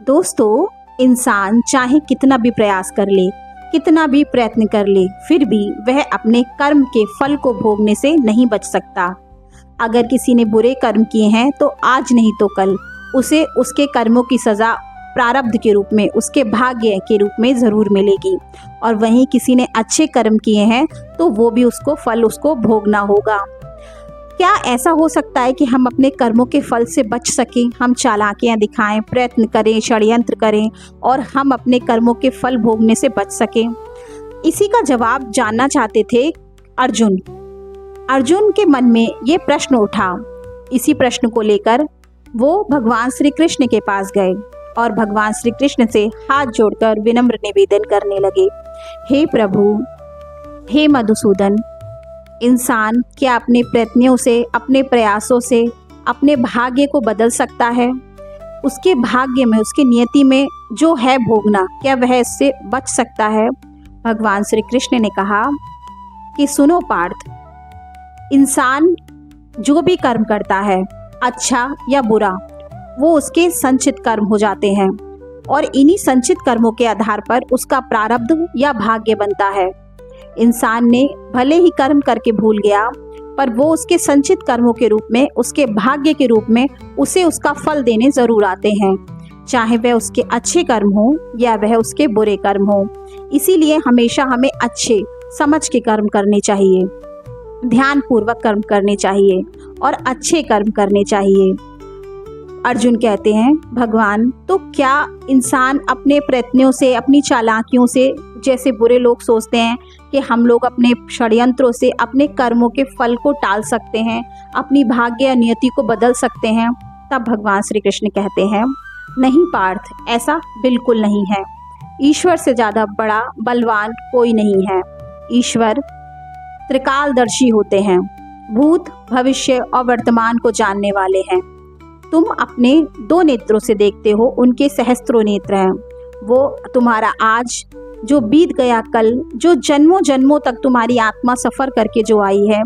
दोस्तों, इंसान चाहे कितना भी प्रयास कर ले, कितना भी प्रयत्न कर ले, फिर भी वह अपने कर्म के फल को भोगने से नहीं बच सकता। अगर किसी ने बुरे कर्म किए हैं तो आज नहीं तो कल उसे उसके कर्मों की सज़ा प्रारब्ध के रूप में, उसके भाग्य के रूप में ज़रूर मिलेगी। और वहीं किसी ने अच्छे कर्म किए हैं तो वो भी उसको फल उसको भोगना होगा। क्या ऐसा हो सकता है कि हम अपने कर्मों के फल से बच सकें? हम चालाकियां दिखाएं, प्रयत्न करें, षड्यंत्र करें और हम अपने कर्मों के फल भोगने से बच सकें? इसी का जवाब जानना चाहते थे अर्जुन। अर्जुन के मन में ये प्रश्न उठा। इसी प्रश्न को लेकर वो भगवान श्री कृष्ण के पास गए और भगवान श्री कृष्ण से हाथ जोड़कर विनम्र निवेदन करने लगे, हे प्रभु, हे मधुसूदन, इंसान क्या अपने प्रयत्नों से, अपने प्रयासों से अपने भाग्य को बदल सकता है? उसके भाग्य में, उसकी नियति में जो है भोगना, क्या वह इससे बच सकता है? भगवान श्री कृष्ण ने कहा कि सुनो पार्थ, इंसान जो भी कर्म करता है, अच्छा या बुरा, वो उसके संचित कर्म हो जाते हैं और इन्हीं संचित कर्मों के आधार पर उसका प्रारब्ध या भाग्य बनता है। इंसान ने भले ही कर्म करके भूल गया, पर वो उसके संचित कर्मों के रूप में, उसके भाग्य के रूप में उसे उसका फल देने जरूर आते हैं, चाहे वह उसके अच्छे कर्म हो या वह उसके बुरे कर्म हो। इसीलिए हमेशा हमें अच्छे समझ के कर्म करने चाहिए, ध्यान पूर्वक कर्म करने चाहिए और अच्छे कर्म करने चाहिए। अर्जुन कहते हैं, भगवान, तो क्या इंसान अपने प्रयत्नों से, अपनी चालाकियों से, जैसे बुरे लोग सोचते हैं कि हम लोग अपने षड्यंत्रों से अपने कर्मों के फल को टाल सकते हैं, अपनी भाग्य या नियति को बदल सकते हैं? तब भगवान श्री कृष्ण कहते हैं, नहीं पार्थ, ऐसा बिल्कुल नहीं है। ईश्वर से ज़्यादा बड़ा बलवान कोई नहीं है। ईश्वर त्रिकालदर्शी होते हैं, भूत, भविष्य और वर्तमान को जानने वाले हैं। तुम अपने 2 नेत्रों से देखते हो, उनके सहस्त्रों नेत्र हैं। वो तुम्हारा आज, जो बीत गया कल, जो जन्मों जन्मों तक तुम्हारी आत्मा सफ़र करके जो आई है,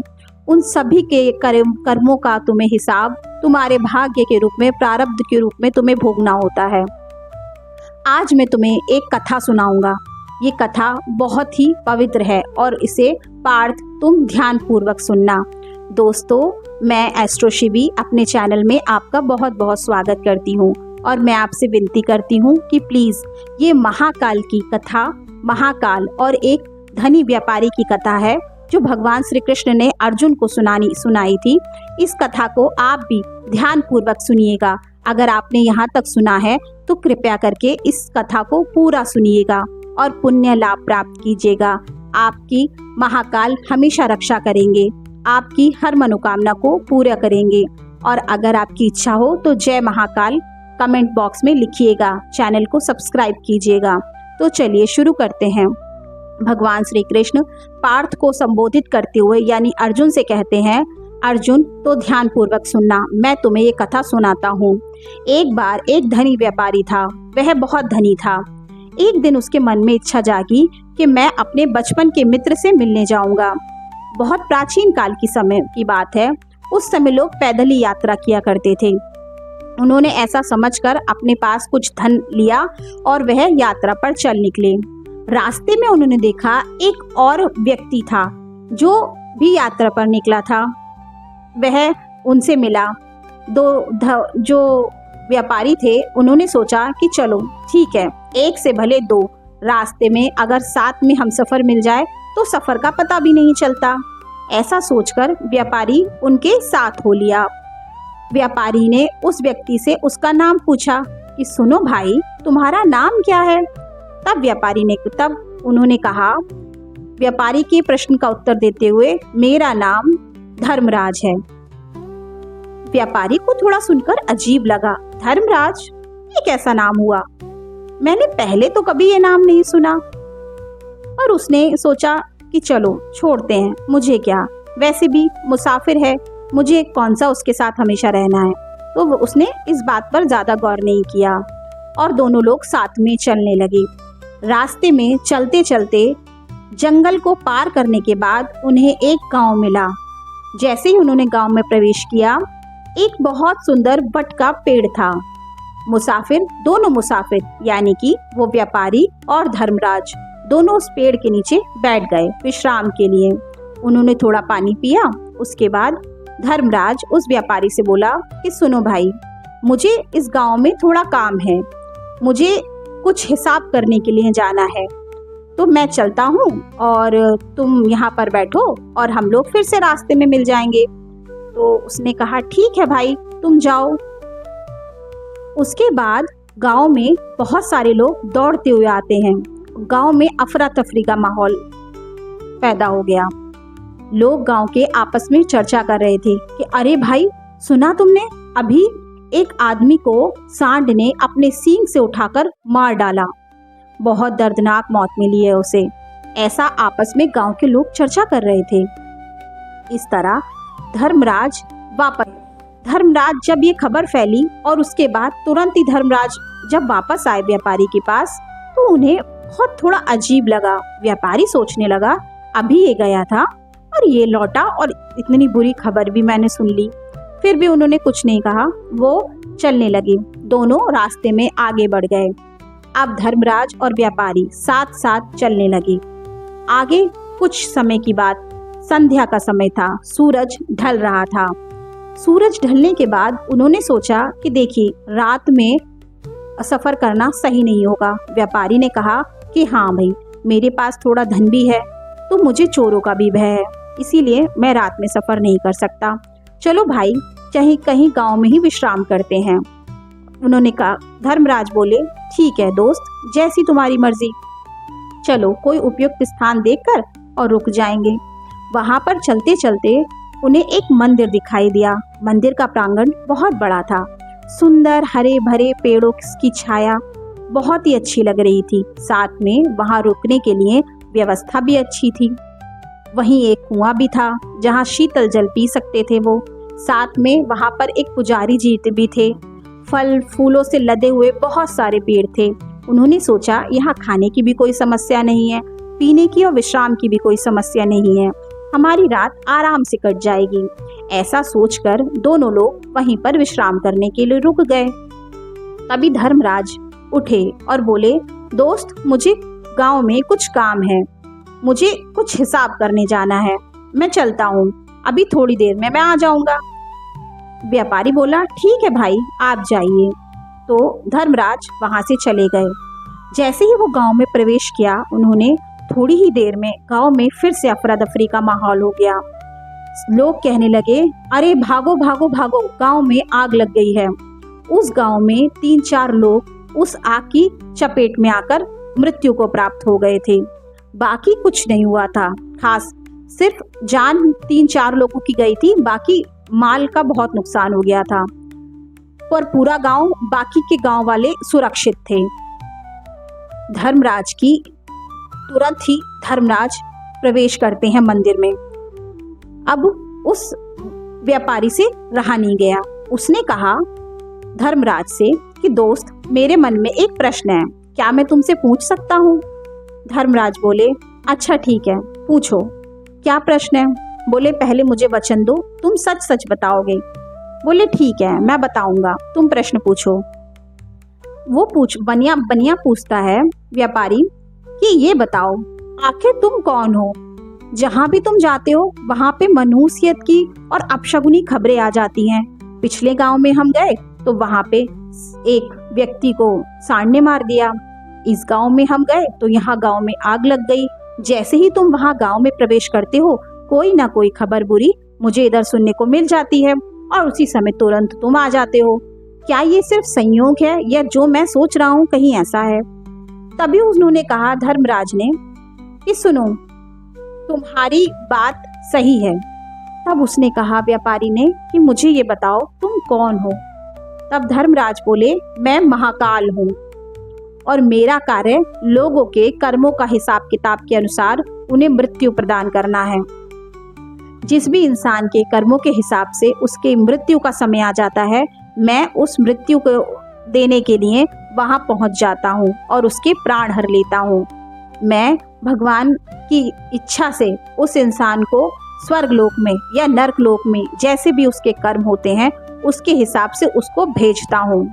उन सभी के कर्मों का तुम्हें हिसाब तुम्हारे भाग्य के रूप में, प्रारब्ध के रूप में तुम्हें भोगना होता है। आज मैं तुम्हें एक कथा सुनाऊंगा। ये कथा बहुत ही पवित्र है और इसे पार्थ तुम ध्यान पूर्वक सुनना। दोस्तों, मैं एस्ट्रो शिवी अपने चैनल में आपका बहुत बहुत स्वागत करती हूँ और मैं आपसे विनती करती हूँ कि प्लीज़ ये महाकाल की कथा, महाकाल और एक धनी व्यापारी की कथा है जो भगवान श्री कृष्ण ने अर्जुन को सुनाई थी। इस कथा को आप भी ध्यान पूर्वक सुनिएगा। अगर आपने यहाँ तक सुना है तो कृपया करके इस कथा को पूरा सुनिएगा और पुण्य लाभ प्राप्त कीजिएगा। आपकी महाकाल हमेशा रक्षा करेंगे, आपकी हर मनोकामना को पूरा करेंगे। और अगर आपकी इच्छा हो तो जय महाकाल कमेंट बॉक्स में लिखिएगा, चैनल को सब्सक्राइब कीजिएगा। तो चलिए शुरू करते हैं। भगवान श्री कृष्ण पार्थ को संबोधित करते हुए यानी अर्जुन से कहते हैं, अर्जुन, तो ध्यान पूर्वक सुनना, मैं तुम्हें ये कथा सुनाता हूँ। एक बार एक धनी व्यापारी था। वह बहुत धनी था। एक दिन उसके मन में इच्छा जागी कि मैं अपने बचपन के मित्र से मिलने जाऊंगा। बहुत प्राचीन काल की समय की बात है। उस समय लोग पैदल ही यात्रा किया करते थे। उन्होंने ऐसा समझकर अपने पास कुछ धन लिया और वह यात्रा पर चल निकले। रास्ते में उन्होंने देखा एक और व्यक्ति था जो भी यात्रा पर निकला था। वह उनसे मिला। जो व्यापारी थे उन्होंने सोचा कि चलो ठीक है, एक से भले 2, रास्ते में अगर साथ में हम सफ़र मिल जाए तो सफ़र का पता भी नहीं चलता। ऐसा सोचकर व्यापारी उनके साथ हो लिया। व्यापारी ने उस व्यक्ति से उसका नाम पूछा कि सुनो भाई, तुम्हारा नाम क्या है? तब उन्होंने कहा, व्यापारी के प्रश्न का उत्तर देते हुए, मेरा नाम धर्मराज है। व्यापारी को थोड़ा सुनकर अजीब लगा। धर्मराज, ये कैसा नाम हुआ? मैंने पहले तो कभी ये नाम नहीं सुना। और उसने सोचा कि चलो छोड़ते हैं, मुझे क्या, वैसे भी मुसाफिर है, मुझे कौन सा उसके साथ हमेशा रहना है। तो उसने इस बात पर ज़्यादा गौर नहीं किया और दोनों लोग साथ में चलने लगे। रास्ते में चलते चलते जंगल को पार करने के बाद उन्हें एक गांव मिला। जैसे ही उन्होंने गांव में प्रवेश किया, एक बहुत सुंदर बट का पेड़ था। मुसाफिर, दोनों मुसाफिर यानी कि वो व्यापारी और धर्मराज दोनों उस पेड़ के नीचे बैठ गए विश्राम के लिए। उन्होंने थोड़ा पानी पिया। उसके बाद धर्मराज उस व्यापारी से बोला कि सुनो भाई, मुझे इस गांव में थोड़ा काम है, मुझे कुछ हिसाब करने के लिए जाना है, तो मैं चलता हूँ और तुम यहाँ पर बैठो और हम लोग फिर से रास्ते में मिल जाएंगे। तो उसने कहा ठीक है भाई, तुम जाओ। उसके बाद गांव में बहुत सारे लोग दौड़ते हुए आते हैं। गांव में अफरा तफरी का माहौल पैदा हो गया। लोग गांव के आपस में चर्चा कर रहे थे कि अरे भाई, सुना तुमने, अभी एक आदमी को सांड ने अपने सींग से उठाकर मार डाला, बहुत दर्दनाक मौत मिली है उसे। ऐसा आपस में गांव के लोग चर्चा कर रहे थे। इस तरह धर्मराज जब ये खबर फैली और उसके बाद तुरंत ही धर्मराज जब वापस आए व्यापारी के पास, तो उन्हें बहुत थोड़ा अजीब लगा। व्यापारी सोचने लगा, अभी ये गया था और ये लौटा और इतनी बुरी खबर भी मैंने सुन ली। फिर भी उन्होंने कुछ नहीं कहा, वो चलने लगे। दोनों रास्ते में आगे बढ़ गए। अब धर्मराज और व्यापारी साथ साथ चलने लगे। आगे कुछ समय की बात, संध्या का समय था, सूरज ढल रहा था। सूरज ढलने के बाद उन्होंने सोचा कि देखिए, रात में सफर करना सही नहीं होगा। व्यापारी ने कहा कि हाँ भाई, मेरे पास थोड़ा धन भी है, तो मुझे चोरों का भी भय है, इसीलिए मैं रात में सफर नहीं कर सकता। चलो भाई, चाहे कहीं गांव में ही विश्राम करते हैं। उन्होंने कहा, धर्मराज बोले ठीक है दोस्त, जैसी तुम्हारी मर्जी, चलो कोई उपयुक्त स्थान देखकर और रुक जाएंगे। वहां पर चलते चलते उन्हें एक मंदिर दिखाई दिया। मंदिर का प्रांगण बहुत बड़ा था। सुंदर हरे भरे पेड़ों की छाया बहुत ही अच्छी लग रही थी। साथ में वहां रुकने के लिए व्यवस्था भी अच्छी थी। वहीं एक कुआं भी था जहां शीतल जल पी सकते थे वो। साथ में वहां पर एक पुजारी जी भी थे। फल फूलों से लदे हुए बहुत सारे पेड़ थे। उन्होंने सोचा, यहाँ खाने की भी कोई समस्या नहीं है, पीने की और विश्राम की भी कोई समस्या नहीं है, हमारी रात आराम से कट जाएगी। ऐसा सोचकर दोनों लोग वहीं पर विश्राम करने के लिए रुक गए। तभी धर्मराज उठे और बोले, दोस्त, मुझे गांव में कुछ काम है, मुझे कुछ हिसाब करने जाना है, मैं चलता हूँ, अभी थोड़ी देर में मैं आ जाऊंगा। व्यापारी बोला, ठीक है भाई, आप जाइए। तो धर्मराज वहां से चले गए। जैसे ही वो गांव में प्रवेश किया, उन्होंने थोड़ी ही देर में गांव में फिर से अफरा तफरी का माहौल हो गया। लोग कहने लगे, अरे भागो भागो भागो, गांव में आग लग गई है। उस गांव में 3-4 लोग उस आग की चपेट में आकर मृत्यु को प्राप्त हो गए थे। बाकी कुछ नहीं हुआ था खास, सिर्फ जान 3-4 लोगों की गई थी, बाकी माल का बहुत नुकसान हो गया था। पर पूरा गांव, बाकी के गांव वाले सुरक्षित थे। धर्मराज की तुरंत ही धर्मराज प्रवेश करते हैं मंदिर में। अब उस व्यापारी से रहा नहीं गया। उसने कहा धर्मराज से कि दोस्त, मेरे मन में एक प्रश्न है, क्या मैं तुमसे पूछ सकता हूँ? धर्मराज बोले, अच्छा ठीक है, पूछो, क्या प्रश्न है? बोले, पहले मुझे वचन दो, तुम सच सच बताओगे। बोले, ठीक है, मैं बताऊंगा, तुम प्रश्न पूछो। वो बनिया पूछता है व्यापारी कि ये बताओ, आखिर तुम कौन हो? जहाँ भी तुम जाते हो वहाँ पे मनुष्यत की और अपशगुनी खबरें आ जाती हैं। पिछले गांव में हम गए तो वहाँ पे एक व्यक्ति को सांड ने मार दिया। इस गांव में हम गए तो यहाँ गांव में आग लग गई। जैसे ही तुम वहाँ गांव में प्रवेश करते हो, कोई ना कोई खबर बुरी मुझे इधर सुनने को मिल जाती है और उसी समय तुरंत तुम आ जाते हो। क्या ये सिर्फ संयोग है या जो मैं सोच रहा हूँ कहीं ऐसा है? तभी उन्होंने कहा, धर्मराज ने, कि सुनो, तुम्हारी बात सही है। तब उसने कहा व्यापारी ने कि मुझे ये बताओ, तुम कौन हो? तब धर्मराज बोले, मैं महाकाल हूँ और मेरा कार्य लोगों के कर्मों का हिसाब किताब के अनुसार उन्हें मृत्यु प्रदान करना है। जिस भी इंसान के कर्मों के हिसाब से उसके मृत्यु का समय आ जाता है, मैं उस मृत्यु को देने के लिए वहां पहुंच जाता हूं और उसके प्राण हर लेता हूं। मैं भगवान की इच्छा से उस इंसान को स्वर्गलोक में या नरकलोक में, जैसे भी उसके कर्म होते हैं, उसके हिसाब से उसको भेजता हूं।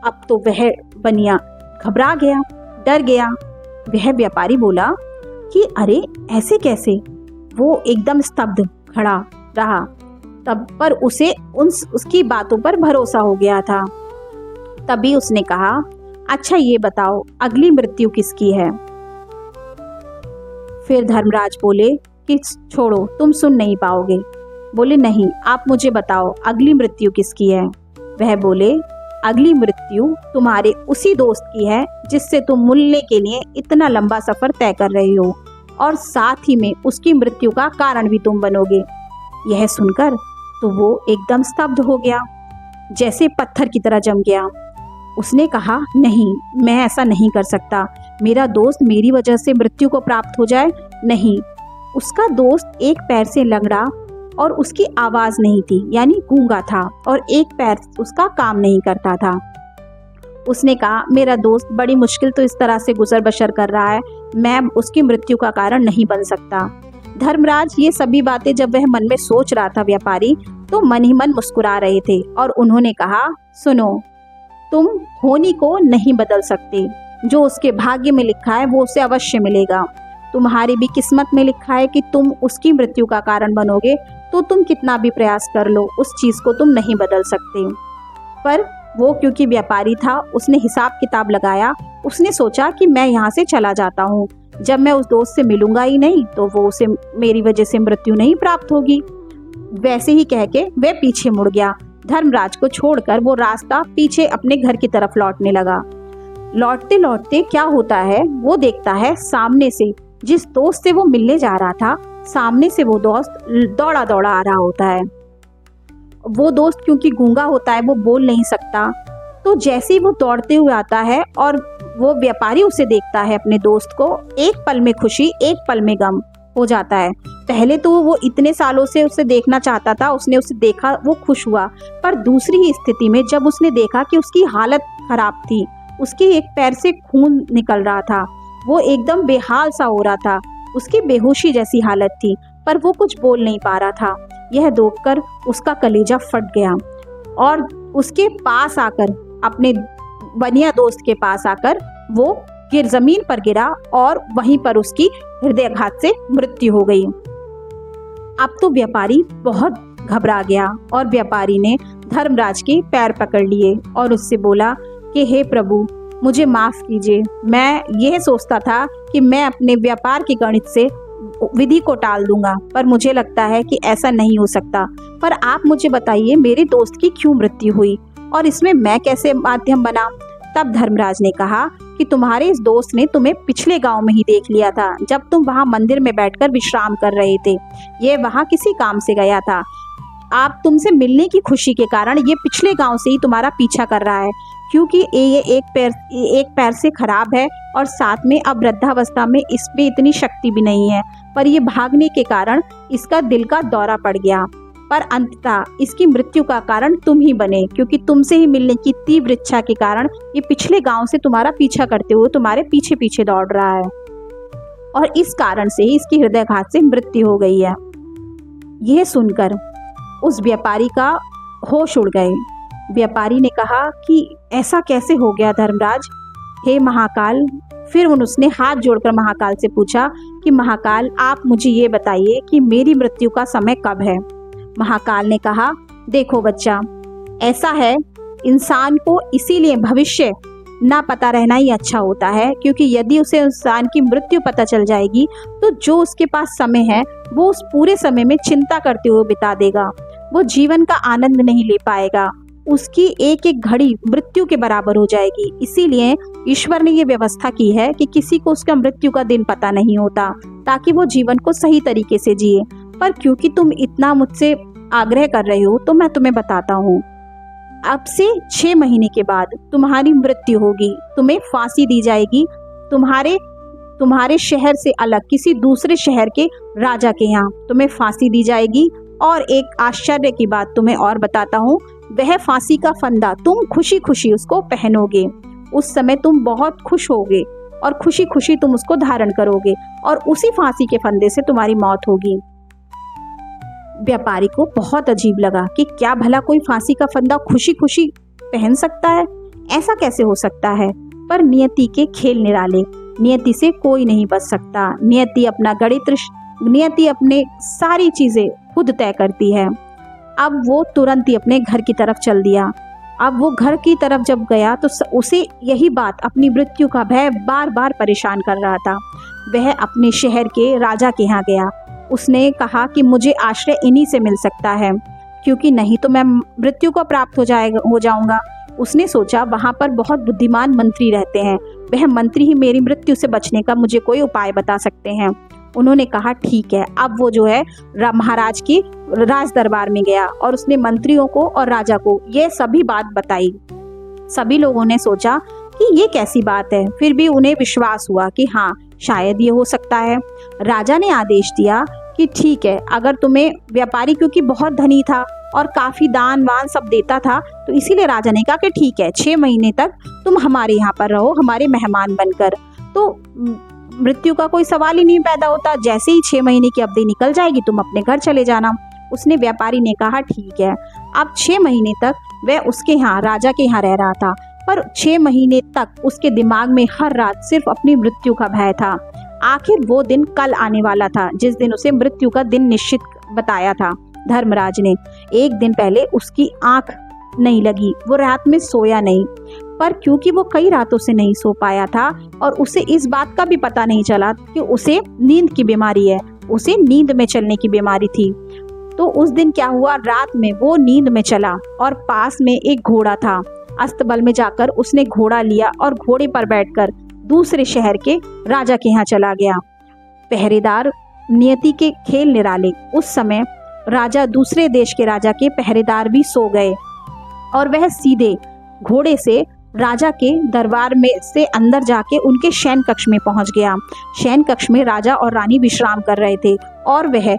अब तो वह बनिया घबरा गया, डर गया। वह व्यापारी बोला कि अरे ऐसे कैसे। वो एकदम स्तब्ध खड़ा रहा। तब पर उसे उसकी बातों पर भरोसा हो गया था। तभी उसने कहा, अच्छा ये बताओ अगली मृत्यु किसकी है। फिर धर्मराज बोले कि छोड़ो, तुम सुन नहीं पाओगे। बोले नहीं, आप मुझे बताओ अगली मृत्यु किसकी है। वह बोले, अगली मृत्यु तुम्हारे उसी दोस्त की है जिससे तुम मिलने के लिए इतना लंबा सफर तय कर रहे हो, और साथ ही में उसकी मृत्यु का कारण भी तुम बनोगे। यह सुनकर तो वो एकदम स्तब्ध हो गया, जैसे पत्थर की तरह जम गया। उसने कहा, नहीं, मैं ऐसा नहीं कर सकता। मेरा दोस्त मेरी वजह से मृत्यु को प्राप्त हो जाए, नहीं। उसका दोस्त एक पैर से लंगड़ा और उसकी आवाज़ नहीं थी, यानी गूंगा था, और एक पैर उसका काम नहीं करता था। उसने कहा, मेरा दोस्त बड़ी मुश्किल तो इस तरह से गुजर बसर कर रहा है, मैं उसकी मृत्यु का कारण नहीं बन सकता। धर्मराज ये सभी बातें जब वह मन में सोच रहा था व्यापारी, तो मन ही मन मुस्कुरा रहे थे, और उन्होंने कहा, सुनो, तुम होनी को नहीं बदल सकते। जो उसके भाग्य में लिखा है वो उसे अवश्य मिलेगा। तुम्हारी भी किस्मत में लिखा है कि तुम उसकी मृत्यु का कारण बनोगे, तो तुम कितना भी प्रयास कर लो, उस चीज़ को तुम नहीं बदल सकते। पर वो क्योंकि व्यापारी था, उसने हिसाब किताब लगाया। उसने सोचा कि मैं यहाँ से चला जाता हूँ, जब मैं उस दोस्त से मिलूंगा ही नहीं तो वो उसे मेरी वजह से मृत्यु नहीं प्राप्त होगी। वैसे ही कह के वह पीछे मुड़ गया। धर्मराज को छोड़कर वो रास्ता पीछे अपने घर की तरफ लौटने लगा। लौटते लौटते क्या होता है, वो देखता है सामने से जिस दोस्त से वो मिलने जा रहा था, सामने से वो दोस्त दौड़ा दौड़ा आ रहा होता है। वो दोस्त क्योंकि गूंगा होता है, वो बोल नहीं सकता, तो जैसे ही वो दौड़ते हुए आता है और वो व्यापारी उसे देखता है अपने दोस्त को, एक पल में खुशी एक पल में गम हो जाता है। पहले तो वो इतने सालों से उसे देखना चाहता था, उसने उसे देखा, वो खुश हुआ। पर दूसरी ही स्थिति में जब उसने देखा कि उसकी हालत खराब थी, उसके एक पैर से खून निकल रहा था, वो एकदम बेहाल सा हो रहा था, उसकी बेहोशी जैसी हालत थी, पर वो कुछ बोल नहीं पा रहा था। यह देखकर उसका कलेजा फट गया, और उसके पास आकर, अपने बनिया दोस्त के पास आकर वो जमीन पर गिरा, और वहीं पर उसकी हृदयाघात से मृत्यु हो गई। अब तो व्यापारी बहुत घबरा गया, और व्यापारी ने धर्मराज के पैर पकड़ लिए और उससे बोला कि हे प्रभु, मुझे माफ कीजिए। मैं यह सोचता था कि मैं अपने व्यापार के गणित से विधि को टाल दूंगा, पर मुझे लगता है कि ऐसा नहीं हो सकता। पर आप मुझे बताइए, मेरे दोस्त की क्यों मृत्यु हुई, और इसमें मैं कैसे माध्यम बना। तब धर्मराज ने कहा कि तुम्हारे इस दोस्त ने तुम्हें पिछले गांव में ही देख लिया था, जब तुम वहां मंदिर में बैठकर विश्राम कर रहे थे। ये वहां किसी काम से गया था। आप तुमसे मिलने की खुशी के कारण ये पिछले गांव से ही तुम्हारा पीछा कर रहा है, क्योंकि ये एक पैर से खराब है, और साथ में अब वृद्धावस्था में इसमें इतनी शक्ति भी नहीं है। पर ये भागने के कारण इसका दिल का दौरा पड़ गया, पर अंततः इसकी मृत्यु का कारण तुम ही बने, क्योंकि तुमसे ही मिलने की तीव्र इच्छा के कारण ये पिछले गांव से तुम्हारा पीछा करते हुए तुम्हारे पीछे पीछे दौड़ रहा है, और इस कारण से ही इसकी हृदयाघात से मृत्यु हो गई है। यह सुनकर उस व्यापारी का होश उड़ गए। व्यापारी ने कहा कि ऐसा कैसे हो गया धर्मराज, हे महाकाल। फिर उसने हाथ जोड़कर महाकाल से पूछा कि महाकाल, आप मुझे ये बताइए कि मेरी मृत्यु का समय कब है। महाकाल ने कहा, देखो बच्चा, ऐसा है, इंसान को इसीलिए भविष्य ना पता रहना ही अच्छा होता है, क्योंकि यदि उसे इंसान की मृत्यु पता चल जाएगी तो जो उसके पास समय है वो उस पूरे समय में चिंता करते हुए बिता देगा, वो जीवन का आनंद नहीं ले पाएगा, उसकी एक एक घड़ी मृत्यु के बराबर हो जाएगी। इसीलिए ईश्वर ने ये व्यवस्था की है कि किसी को उसका मृत्यु का दिन पता नहीं होता, ताकि वो जीवन को सही तरीके से जिए। पर क्योंकि तुम इतना मुझसे आग्रह कर रहे हो, तो मैं तुम्हें बताता हूँ। अब से 6 महीने के बाद तुम्हारी मृत्यु होगी, तुम्हें फांसी दी जाएगी, तुम्हारे शहर से अलग किसी दूसरे शहर के राजा के यहाँ तुम्हें फांसी दी जाएगी। और एक आश्चर्य की बात तुम्हें और बताता हूँ, वह फांसी का फंदा तुम खुशी खुशी उसको पहनोगे। उस समय तुम बहुत खुश होगे और खुशी खुशी तुम उसको धारण करोगे, और उसी फांसी के फंदे से तुम्हारी मौत होगी। व्यापारी को बहुत अजीब लगा कि क्या भला कोई फांसी का फंदा खुशी खुशी पहन सकता है। ऐसा कैसे हो सकता है? पर नियति के खेल निराले, नियति से कोई नहीं बच सकता। नियति अपना गणित, नियति अपने सारी चीजें खुद तय करती है। अब वो तुरंत ही अपने घर की तरफ चल दिया। अब वो घर की तरफ जब गया तो उसे यही बात, अपनी मृत्यु का भय बार बार परेशान कर रहा था। वह अपने शहर के राजा के यहाँ गया। उसने कहा कि मुझे आश्रय इन्हीं से मिल सकता है, क्योंकि नहीं तो मैं मृत्यु को प्राप्त हो जाऊंगा। उसने सोचा वहाँ पर बहुत बुद्धिमान मंत्री रहते हैं, वह मंत्री ही मेरी मृत्यु से बचने का मुझे कोई उपाय बता सकते हैं। उन्होंने कहा ठीक है। अब वो जो है महाराज की राज दरबार में गया और उसने मंत्रियों को और राजा को ये सभी बात बताई। सभी लोगों ने सोचा कि ये कैसी बात है, फिर भी उन्हें विश्वास हुआ कि हाँ शायद ये हो सकता है। राजा ने आदेश दिया कि ठीक है, अगर तुम्हें, व्यापारी क्योंकि बहुत धनी था और काफी दान वान सब देता था, तो इसीलिए राजा ने कहा कि ठीक है 6 महीने तक तुम हमारे यहाँ पर रहो, हमारे मेहमान बनकर। तो मृत्यु का कोई सवाल ही नहीं पैदा होता। जैसे ही 6 महीने की अवधि निकल जाएगी तुम अपने घर चले जाना। उसने, व्यापारी ने कहा ठीक है। अब 6 महीने तक वह उसके यहाँ, राजा के यहाँ रह रहा था, पर 6 महीने तक उसके दिमाग में हर रात सिर्फ अपनी मृत्यु का भय था। आखिर वो दिन कल आने वाला था जिस दिन उसे मृत्यु का दिन निश्चित बताया था धर्मराज ने। एक दिन पहले उसकी आंख नहीं लगी, वो रात में सोया नहीं, पर क्योंकि वो कई रातों से नहीं सो पाया था और उसे इस बात का भी पता नहीं चला कि उसे नींद की बीमारी है, उसे नींद में चलने की बीमारी थी। तो उस दिन क्या हुआ, रात में वो नींद में चला और पास में एक घोड़ा था। अस्तबल में जाकर उसने घोड़ा लिया और घोड़े पर बैठकर दूसरे शहर के राजा के यहाँ चला गया। पहरेदार, नियति के खेल निराले। उस समय राजा, दूसरे देश के राजा के पहरेदार भी सो गए और वह सीधे घोड़े से राजा के दरबार में से अंदर जाके उनके शयन कक्ष में पहुंच गया। शयन कक्ष में राजा और रानी विश्राम कर रहे थे और वह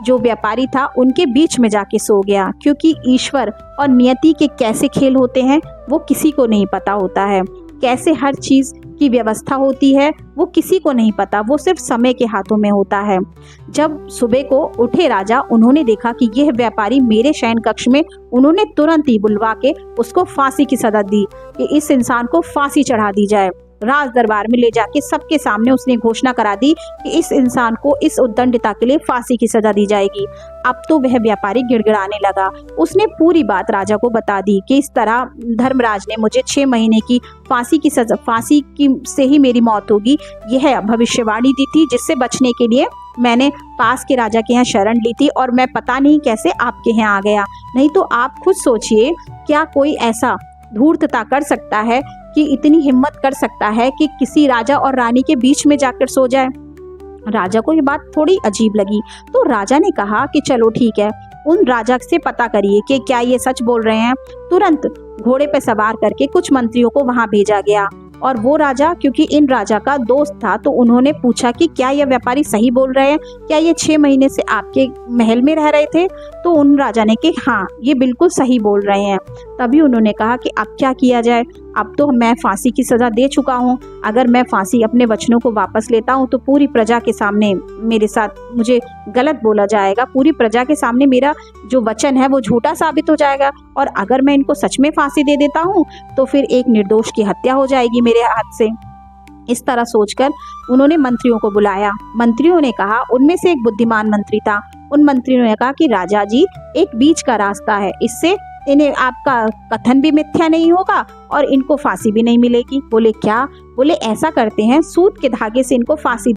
जो व्यापारी था उनके बीच में जाके सो गया, क्योंकि ईश्वर और नियति के कैसे खेल होते हैं वो किसी को नहीं पता होता है। कैसे हर चीज की व्यवस्था होती है वो किसी को नहीं पता, वो सिर्फ समय के हाथों में होता है। जब सुबह को उठे राजा, उन्होंने देखा कि यह व्यापारी मेरे शयन कक्ष में, उन्होंने तुरंत ही बुलवा के उसको फांसी की सजा दी कि इस इंसान को फांसी चढ़ा दी जाए। राज दरबार में ले जाके सबके सामने उसने घोषणा करा दी कि इस इंसान को इस उद्दंडता के लिए फांसी की सजा दी जाएगी। अब तो वह व्यापारी गिड़गिड़ाने लगा। उसने पूरी बात राजा को बता दी कि इस तरह धर्मराज ने मुझे 6 महीने की फांसी की सजा, फांसी की से ही मेरी मौत होगी, यह भविष्यवाणी दी थी, जिससे बचने के लिए मैंने पास के राजा के यहाँ शरण ली थी और मैं पता नहीं कैसे आपके यहाँ आ गया। नहीं तो आप खुद सोचिए, क्या कोई ऐसा धूर्तता कर सकता है कि इतनी हिम्मत कर सकता है कि किसी राजा और रानी के बीच में जाकर सो जाए। राजा को ये बात थोड़ी अजीब लगी, तो राजा ने कहा कि चलो ठीक है, उन राजा से पता करिए कि क्या ये सच बोल रहे हैं। तुरंत घोड़े पे सवार करके कुछ मंत्रियों को वहां भेजा गया और वो राजा, क्योंकि इन राजा का दोस्त था, तो उन्होंने पूछा कि क्या यह व्यापारी सही बोल रहे हैं, क्या ये 6 महीने से आपके महल में रह रहे थे? तो उन राजा ने कि हाँ ये बिल्कुल सही बोल रहे हैं। तभी उन्होंने कहा कि अब क्या किया जाए, अब तो मैं फांसी की सजा दे चुका हूँ, अगर मैं फांसी अपने वचनों को वापस लेता हूँ तो पूरी प्रजा के सामने मेरे साथ मुझे गलत बोला जाएगा, पूरी प्रजा के सामने मेरा जो वचन है वो झूठा साबित हो जाएगा, और अगर मैं इनको सच में फांसी दे देता हूँ तो फिर एक निर्दोष की हत्या हो जाएगी मेरे हाथ से। इस तरह सोचकर उन्होंने मंत्रियों को बुलाया। मंत्रियों ने कहा, उनमें से एक बुद्धिमान मंत्री था, उन मंत्रियों ने कहा कि राजा जी एक बीच का रास्ता है, इससे इन्हें आपका कथन भी मिथ्या नहीं होगा और इनको फांसी भी नहीं मिलेगी। बोले क्या? बोले ऐसा करते हैं, सूत के धागे से इनको फांसी